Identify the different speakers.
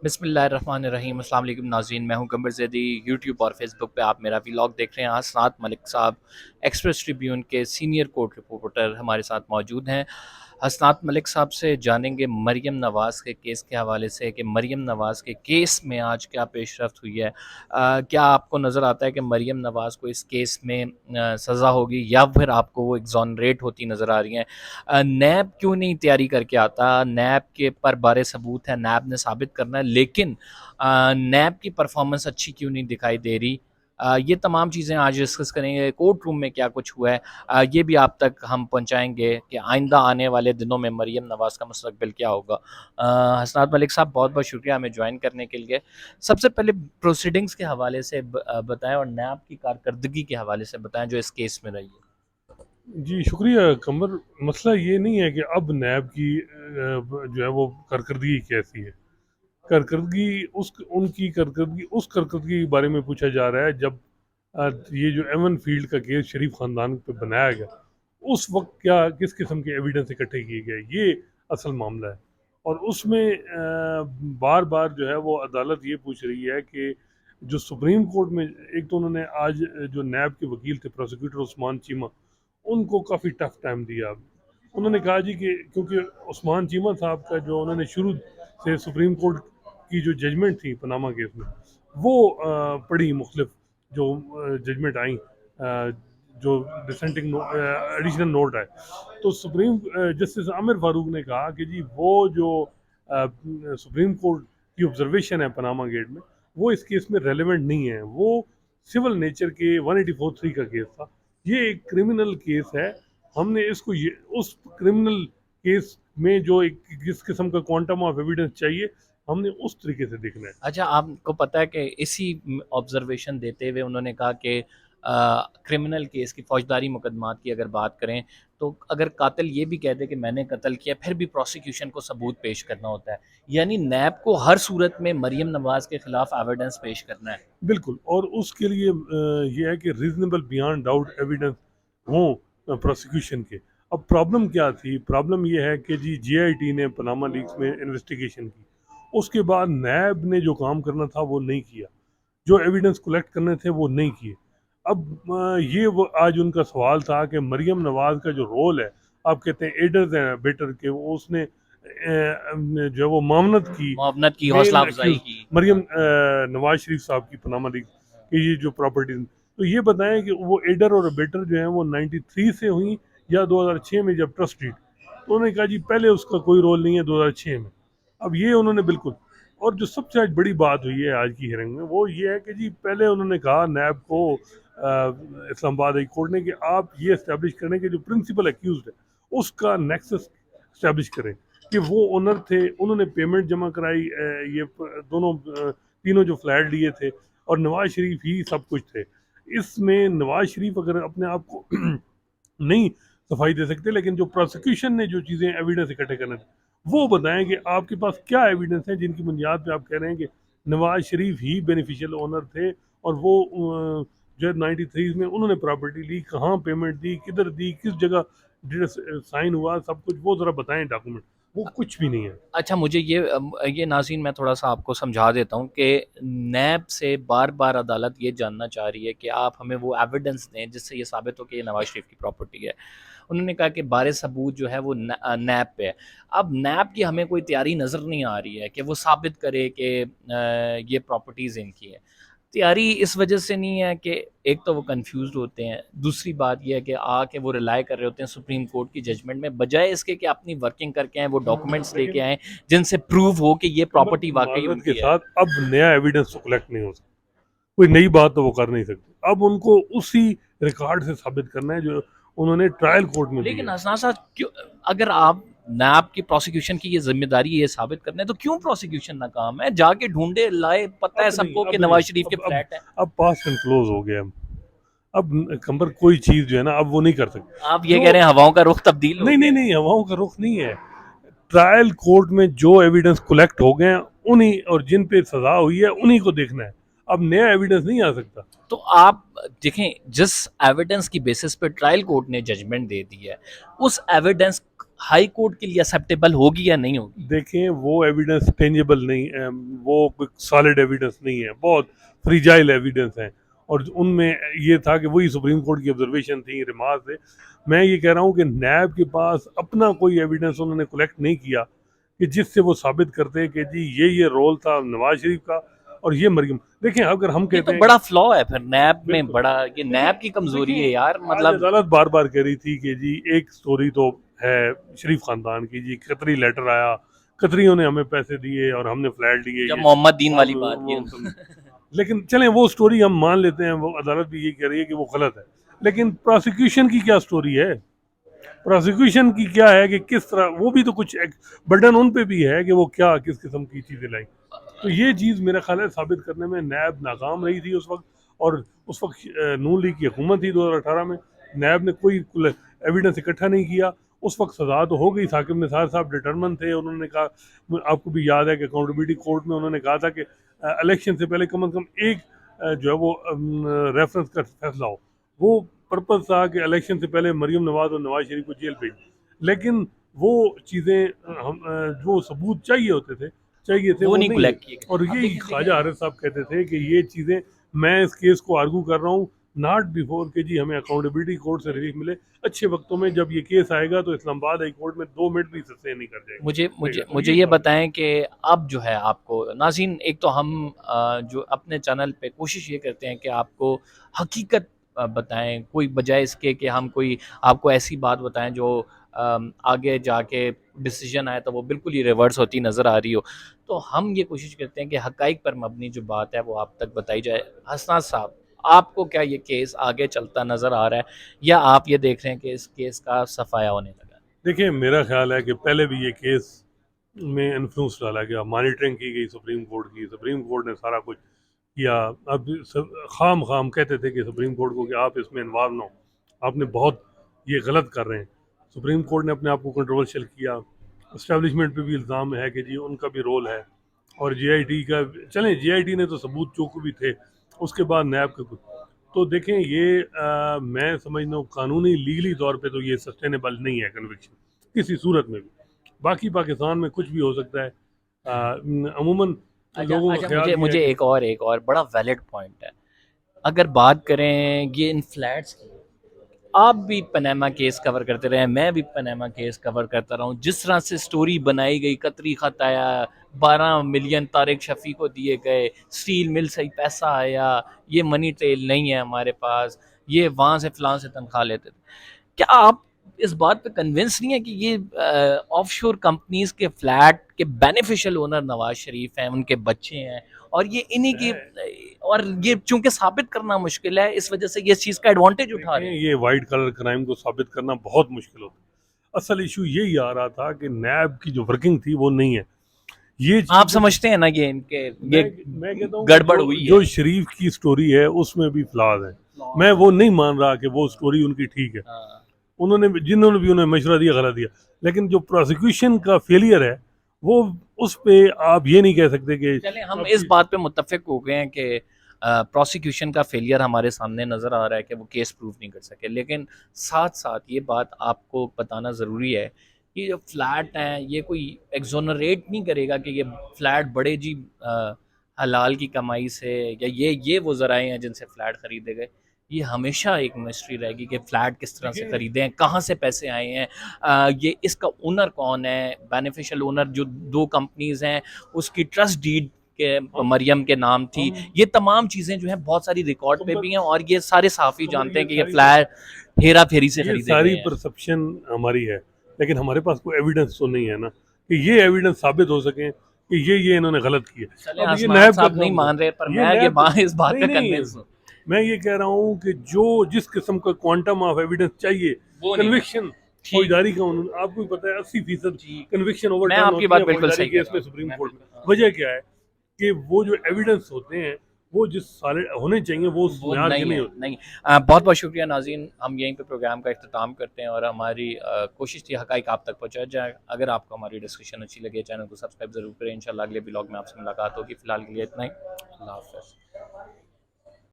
Speaker 1: बिस्मिल्लाहिर्रहमानिर्रहीम। अस्सलाम वालेकुम नाज़रीन, मैं हूं कमर ज़ैदी। यूट्यूब और फेसबुक पे आप मेरा व्लॉग देख रहे हैं। हसनात मलिक साहब एक्सप्रेस ट्रिब्यून के सीनियर कोर्ट रिपोर्टर हमारे साथ मौजूद हैं। हसनात मलिक साहब से जानेंगे मरीम नवाज़ के केस के हवाले से कि मरीम नवाज़ के केस में आज क्या पेशरफ्त हुई है। क्या आपको नज़र आता है कि मरीम नवाज़ को इस केस में सज़ा होगी या फिर आपको वो एग्जॉनरेट होती नज़र आ रही हैं? नैब क्यों नहीं तैयारी करके आता? नैब के पर बारे सबूत है, नैब ने साबित करना है, लेकिन नैब की परफॉर्मेंस अच्छी क्यों नहीं दिखाई दे रही? ये तमाम चीज़ें आज डिस्कस करेंगे। कोर्ट रूम में क्या कुछ हुआ है, ये भी आप तक हम पहुँचाएँगे कि आइंदा आने वाले दिनों में मरीम नवाज़ का मुस्तकबिल क्या होगा। हसनात मलिक साहब, बहुत बहुत शुक्रिया हमें ज्वाइन करने के लिए। सबसे पहले प्रोसीडिंग्स के हवाले से बताएं और नैब की कारकर्दगी के हवाले से बताएं जो इस केस में रही है।
Speaker 2: जी, शुक्रिया कमर। मसला ये नहीं है कि अब नैब की जो है वो कारकर्दगी कैसी है। कारकर्दगी उस उनकी कारकर्दगी उस कारकर्दगी के बारे में पूछा जा रहा है जब ये जो एवन फील्ड का केस शरीफ ख़ानदान पे बनाया गया, उस वक़्त क्या किस किस्म के एविडेंस इकट्ठे किए गए, ये असल मामला है। और उसमें बार-बार जो है वो अदालत ये पूछ रही है कि जो सुप्रीम कोर्ट में एक तो उन्होंने आज जो नैब के वकील थे प्रोसिक्यूटर उस्मान चीमा, उनको काफ़ी टफ टाइम दिया। उन्होंने कहा जी कि क्योंकि उस्मान चीमा साहब का जो उन्होंने शुरू से सुप्रीम कोर्ट की जो जजमेंट थी पनामा केस में, वो बड़ी मुख्तलिफ जो जजमेंट आई, जो डिसेंटिंग एडिशनल नोट है, तो सुप्रीम जस्टिस आमिर फारूक ने कहा कि जी वो जो सुप्रीम कोर्ट की ऑब्जर्वेशन है पनामा गेट में, वो इस केस में रेलेवेंट नहीं है। वो सिविल नेचर के 184(3) का केस था। ये एक क्रिमिनल केस है। हमने इसको ये उस क्रिमिनल केस में जो एक किस किस्म का क्वांटम ऑफ एविडेंस चाहिए, हमने उस तरीके से देखना है।
Speaker 1: अच्छा, आपको पता है कि इसी ऑब्जर्वेशन देते हुए उन्होंने कहा कि क्रिमिनल केस की फौजदारी मुकदमात की अगर बात करें तो अगर कातिल ये भी कह दे कि मैंने कत्ल किया, फिर भी प्रोसिक्यूशन को सबूत पेश करना होता है। यानी नैब को हर सूरत में मरीम नवाज के खिलाफ एविडेंस पेश करना है।
Speaker 2: बिल्कुल, और उसके लिए ये है कि रीजनेबल बियॉन्ड डाउट एविडेंस हो प्रोसिक्यूशन के। अब प्रॉब्लम क्या थी? प्रॉब्लम ये है कि जी जीआईटी ने पनामा लीक्स में इन्वेस्टिगेशन की, उसके बाद नैब ने जो काम करना था वो नहीं किया, जो एविडेंस कलेक्ट करने थे वो नहीं किए। अब ये वो आज उनका सवाल था कि मरियम नवाज का जो रोल है, आप कहते हैं एडर एंड बेटर के, वो उसने जो है वो मामनत की
Speaker 1: मुआवनत की, हौसला
Speaker 2: मेन
Speaker 1: अफजाई
Speaker 2: अक्यूज
Speaker 1: की।
Speaker 2: मरियम नवाज शरीफ साहब की पनामा लीग की ये जो प्रॉपर्टीज, तो ये बताएं कि वो एडर और बेटर जो है वो 93 से हुई या 2006 में जब ट्रस्ट डीड, तो उन्होंने कहा जी पहले उसका कोई रोल नहीं है 2006 में। अब ये उन्होंने बिल्कुल, और जो सबसे आज बड़ी बात हुई है आज की हियरिंग में वो ये है कि जी पहले उन्होंने कहा नैब को इस्लामाबाद हाई कोर्ट ने कि आप ये इस्टेब्लिश करें कि जो प्रिंसिपल एक्यूज है उसका नेक्सस इस्टेब्लिश करें कि वो ओनर थे, उन्होंने पेमेंट जमा कराई, ये दोनों तीनों जो फ्लैट लिए थे, और नवाज शरीफ ही सब कुछ थे इसमें। नवाज शरीफ अगर अपने आप को नहीं सफाई दे सकते, लेकिन जो प्रोसिक्यूशन ने जो चीज़ें एविडेंस इकट्ठे करने थे वो बताएं कि आपके पास क्या एविडेंस है जिनकी बुनियाद पे आप कह रहे हैं कि नवाज शरीफ ही बेनिफिशियल ओनर थे, और वो जो है 93 में उन्होंने प्रॉपर्टी ली, कहाँ पेमेंट दी, किधर दी, किस जगह साइन हुआ, सब कुछ वो ज़रा बताएं डॉक्यूमेंट। वो कुछ भी नहीं है।
Speaker 1: अच्छा, मुझे ये नाज़रीन मैं थोड़ा-सा आपको समझा देता हूँ कि नैब से बार-बार अदालत ये जानना चाह रही है कि आप हमें वो एविडेंस दें जिससे ये साबित हो कि ये नवाज़ शरीफ की प्रॉपर्टी है। उन्होंने कहा कि बारे सबूत जो है वो नैब पे है। अब नैब की हमें कोई तैयारी नज़र नहीं आ रही है कि वो साबित करे कि ये प्रॉपर्टीज़ इनकी है। तैयारी इस वजह से नहीं है कि एक तो वो कंफ्यूज्ड होते हैं, दूसरी बात ये है कि आके वो रिलाई कर रहे होते हैं सुप्रीम कोर्ट की जजमेंट में, बजाय इसके कि अपनी वर्किंग करके आएँ, वो डॉक्यूमेंट्स लेके
Speaker 2: लेकिन
Speaker 1: आएँ जिनसे प्रूव हो कि ये
Speaker 2: कमर,
Speaker 1: प्रॉपर्टी वाक़ई
Speaker 2: माजरत के
Speaker 1: उनकी है।
Speaker 2: साथ अब नया एविडेंस तो कलेक्ट नहीं हो सकता, कोई नई बात तो वो कर नहीं सकते। अब उनको उसी रिकॉर्ड से साबित करना है जो उन्होंने ट्रायल कोर्ट में
Speaker 1: लेकिन
Speaker 2: दिया है।
Speaker 1: हसना साहब, क्यों, अगर आप नैब की प्रोसिक्यूशन की ये ज़िम्मेदारी ये साबित करना है, तो क्यों प्रोसिक्यूशन नाकाम है? जाके ढूँढे, लाए, पता है
Speaker 2: अब नहीं,
Speaker 1: सबको कि
Speaker 2: अब नहीं,
Speaker 1: नवाज़ शरीफ के फ्लैट हैं।
Speaker 2: अब पास एंड क्लोज हो गया। अब कंबर कोई चीज जो है ना अब वो नहीं कर
Speaker 1: आप
Speaker 2: सकते
Speaker 1: ये
Speaker 2: जो।
Speaker 1: कह रहे हैं हवाओं का रुख तब्दील हो
Speaker 2: नहीं नहीं
Speaker 1: गया है।
Speaker 2: नहीं, हवाओं का रुख नहीं है। ट्रायल कोर्ट में जो एविडेंस कलेक्ट हो गए हैं, उन्हीं और जिन पे सजा हुई है उन्हीं को देखना है। अब नया एविडेंस नहीं आ सकता।
Speaker 1: तो आप देखें, जिस एविडेंस की बेसिस पे ट्रायल कोर्ट ने जजमेंट दे दी है, उस एविडेंस हाई कोर्ट के लिए एक्सेप्टेबल होगी या नहीं होगी?
Speaker 2: देखें वो एविडेंस टेंजिबल नहीं वो सॉलिड एविडेंस नहीं है, बहुत फ्रीजाइल एविडेंस है। और उनमें ये था कि वही सुप्रीम कोर्ट की ऑब्जर्वेशन थी, रिमार्क थे। मैं ये कह रहा हूँ कि नैब के पास अपना कोई एविडेंस उन्होंने कलेक्ट नहीं किया कि जिससे वो साबित करते कि जी ये रोल था नवाज शरीफ का और ये मरियम। देखें अगर हम
Speaker 1: ये
Speaker 2: कहते
Speaker 1: तो
Speaker 2: हैं
Speaker 1: बड़ा फ्लॉ है फिर नैब में,
Speaker 2: बिल्कुल,
Speaker 1: बड़ा ये
Speaker 2: देखिए
Speaker 1: नैब की कमजोरी है
Speaker 2: देखिए
Speaker 1: यार,
Speaker 2: आज
Speaker 1: मतलब।
Speaker 2: अदालत बार बार कह रही थी कि जी एक स्टोरी तो है शरीफ खानदान की, जी कतरी लेटर आया, कतरियों ने हमें पैसे दिए और हमने फ्लैट लिए,
Speaker 1: जब
Speaker 2: ये
Speaker 1: मोहम्मद दीन वाली
Speaker 2: हम
Speaker 1: बात की
Speaker 2: वो लेकिन चलें वो स्टोरी हम मान लेते हैं, वो अदालत भी ये कह रही है कि वो गलत है। लेकिन प्रोसिक्यूशन की क्या स्टोरी है? प्रोसिक्यूशन की क्या है कि किस तरह वो भी तो कुछ बर्डन उन पे भी है कि वो क्या किस किस्म की चीज़ें लाई। तो ये चीज़ मेरा ख्याल है साबित करने में नैब नाकाम रही थी उस वक्त। और उस वक्त नून लीग की हुकूमत थी 2018 में, नैब ने कोई एविडेंस इकट्ठा नहीं किया। उस वक्त सजा तो हो गई, साकिब निसार साहब डिटर्मन थे, उन्होंने कहा, आपको भी याद है कि अकाउंटेबिलिटी कोर्ट में उन्होंने कहा था कि इलेक्शन से पहले कम से कम एक जो है वो रेफरेंस का फैसला हो। वो पर्पज़ था कि इलेक्शन से पहले मरीम नवाज और नवाज शरीफ को जेल भेज। लेकिन वो चीज़ें हम जो सबूत चाहिए थे
Speaker 1: वो
Speaker 2: वो
Speaker 1: नहीं
Speaker 2: नहीं हुए।
Speaker 1: कलेक्ट किए
Speaker 2: और
Speaker 1: गए। अब
Speaker 2: यही
Speaker 1: देखें
Speaker 2: ख्वाजा
Speaker 1: देखें
Speaker 2: आरिफ साहब कहते थे कि ये चीज़ें मैं इस केस को आर्गू कर रहा हूँ नॉट बिफोर के जी हमें अकाउंटेबिलिटी कोर्ट से रिलीफ मिले। अच्छे वक्तों में जब ये केस आएगा तो इस्लामाबाद हाई कोर्ट में 2 मिनट भी सस्टेन नहीं कर
Speaker 1: मुझे
Speaker 2: जाएगा।
Speaker 1: मुझे
Speaker 2: तो
Speaker 1: मुझे
Speaker 2: ये
Speaker 1: ये
Speaker 2: बात है।
Speaker 1: बताएं कि अब जो है आपको नाज़रीन, एक तो हम जो अपने चैनल पे कोशिश ये करते हैं कि आपको हकीकत बताएं, कोई बजाय इसके कि हम कोई आपको ऐसी बात बताएं जो आगे जाके डिसीजन आए तो वो बिल्कुल ही रिवर्स होती नज़र आ रही हो। तो हम ये कोशिश करते हैं कि हकाइक पर मबनी जो बात है वो आप तक बताई जाए। हसनात साहब, आपको क्या ये केस आगे चलता नज़र आ रहा है, या आप ये देख रहे हैं कि इस केस का सफाया होने लगा है?
Speaker 2: देखिए मेरा ख्याल है कि पहले भी ये केस में इन्फ्लुएंस डाला गया, मॉनिटरिंग की गई सुप्रीम कोर्ट ने सारा कुछ किया। अब खाम खाम कहते थे कि सुप्रीम कोर्ट को कि आप इसमें इन्वॉल्व ना हो, आपने बहुत ये गलत कर रहे हैं। सुप्रीम कोर्ट ने अपने आप को कंट्रोवर्शियल किया। इस्टेब्लिशमेंट पे भी इल्ज़ाम है कि जी उनका भी रोल है। और जीआईटी का, चलें जीआईटी ने तो सबूत जो भी थे, उसके बाद नैब का कुछ। तो देखें ये मैं समझता हूँ कानूनी लीगली तौर पे तो ये सस्टेनेबल नहीं है कन्विक्शन किसी सूरत में भी। बाकी पाकिस्तान में कुछ भी हो सकता है। अमूमन
Speaker 1: अच्छा
Speaker 2: लोगों का
Speaker 1: अच्छा,
Speaker 2: ख्याल
Speaker 1: मुझे
Speaker 2: ये है
Speaker 1: मुझे
Speaker 2: कि
Speaker 1: एक और बड़ा वैलिड पॉइंट है। अगर बात करें ये इन फ्लैट्स की, आप भी पनामा केस कवर करते रहे, मैं भी पनामा केस कवर करता रहा हूँ। जिस तरह से स्टोरी बनाई गई, कतरी खत आया, 12 मिलियन तारिक शफी को दिए गए, स्टील मिल से ही पैसा आया, ये मनी ट्रेल नहीं है हमारे पास, ये वहाँ से फलां से तनख्वाह लेते थे। क्या आप इस बात पे कन्विंस नहीं है कि ये ऑफशोर कंपनीज के फ्लैट के बेनिफिशियल ओनर नवाज शरीफ हैं, उनके बच्चे हैं, और ये इन्हीं की, और ये चूंकि साबित करना मुश्किल है, इस वजह से ये इस चीज़ का एडवांटेज उठा
Speaker 2: देखें
Speaker 1: रहे हैं?
Speaker 2: ये वाइट कलर क्राइम को साबित करना बहुत मुश्किल होता है। असल इशू यही आ रहा था कि नैब की जो वर्किंग थी वो नहीं है। ये
Speaker 1: आप
Speaker 2: चीज़
Speaker 1: समझते हैं ना कि इनके ये
Speaker 2: मैं कहता हूँ कि
Speaker 1: गड़बड़
Speaker 2: जो
Speaker 1: हुई
Speaker 2: जो
Speaker 1: है?
Speaker 2: शरीफ की स्टोरी है उसमें भी फ्लॉज है। मैं वो नहीं मान रहा कि वो स्टोरी उनकी ठीक है।
Speaker 1: हाँ।
Speaker 2: जिन्होंने भी उन्हें मशवरा दिया गलत दिया। लेकिन जो प्रोसिक्यूशन का फेलियर है वो उस पे आप ये नहीं कह सकते कि
Speaker 1: चलें, हम इस
Speaker 2: आपकी
Speaker 1: बात पे मुत्तफिक हो गए हैं कि प्रोसिक्यूशन का फेलियर हमारे सामने नज़र आ रहा है कि वो केस प्रूव नहीं कर सके, लेकिन साथ साथ ये बात आपको बताना ज़रूरी है कि जो फ्लैट हैं ये कोई एक्जोनरेट नहीं करेगा कि ये फ्लैट बड़े जी हलाल की कमाई से, या ये वो ज़राए हैं जिनसे फ्लैट ख़रीदे गए। ये हमेशा एक मिस्ट्री रहेगी कि फ्लैट किस तरह से
Speaker 2: देखिए
Speaker 1: खरीदे हैं, कहाँ से पैसे आए हैं, ये इसका ओनर कौन है, बेनिफिशियल ओनर जो दो कंपनीज हैं उसकी ट्रस्ट डीड के
Speaker 2: हम
Speaker 1: मरियम के नाम थी।
Speaker 2: हम
Speaker 1: ये तमाम चीज़ें जो हैं बहुत सारी रिकॉर्ड पे
Speaker 2: कमर
Speaker 1: भी हैं, और ये सारे सहाफ़ी
Speaker 2: कमर
Speaker 1: जानते
Speaker 2: ये
Speaker 1: हैं कि ये
Speaker 2: सारी
Speaker 1: फ्लैट हेरा फेरी से
Speaker 2: ये
Speaker 1: खरीदे गए
Speaker 2: सारी
Speaker 1: हैं।
Speaker 2: परसेप्शन हमारी है। लेकिन हमारे पास कोई एविडेंस तो नहीं है ना कि ये एविडेंस साबित हो सके कि ये इन्होंने गलत किया।
Speaker 1: चलें,
Speaker 2: अब ये
Speaker 1: हसनात
Speaker 2: नैब का
Speaker 1: साहब नहीं
Speaker 2: काम
Speaker 1: मान रहे, पर
Speaker 2: है, ये
Speaker 1: मैं
Speaker 2: नैब का
Speaker 1: इस बात
Speaker 2: नहीं
Speaker 1: का
Speaker 2: नहीं
Speaker 1: कन्विंस हूँ।
Speaker 2: मैं ये कह रहा हूँ कि जो जिस किस्म का क्वांटम ऑफ एविडेंस चाहिए,
Speaker 1: वो नहीं मिला।
Speaker 2: कन्विक्शन
Speaker 1: ठीक।
Speaker 2: फौजदारी कानून आपको भी पता है 80%
Speaker 1: ठीक।
Speaker 2: कन्विक्शन
Speaker 1: मैं
Speaker 2: ओवरटर्न
Speaker 1: आपकी
Speaker 2: होती
Speaker 1: बात
Speaker 2: है
Speaker 1: बिल्कुल
Speaker 2: फौजदारी
Speaker 1: सही कह
Speaker 2: केस
Speaker 1: रहा
Speaker 2: में
Speaker 1: हूँ।
Speaker 2: सुप्रीम
Speaker 1: मैं
Speaker 2: कोर्ट में।
Speaker 1: बिल्कुल, हाँ।
Speaker 2: वजह क्या है कि वो जो एविडेंस होते हैं वो जिस साले होने चाहिए वो उस
Speaker 1: वो
Speaker 2: म्यार के
Speaker 1: नहीं
Speaker 2: नहीं
Speaker 1: है,
Speaker 2: होते।
Speaker 1: नहीं। बहुत बहुत शुक्रिया नाज़रीन, हम यहीं पे प्रोग्राम का इख्तिताम करते हैं, और हमारी कोशिश थी हक़ाइक़ आप तक पहुँचाया जाए। अगर आपको हमारी डिस्कशन अच्छी लगी, चैनल को सब्सक्राइब ज़रूर करें। इंशाल्लाह अगले ब्लॉग में आपसे मुलाकात होगी। फ़िलहाल के लिए इतना ही। अल्लाह हाफ़िज़।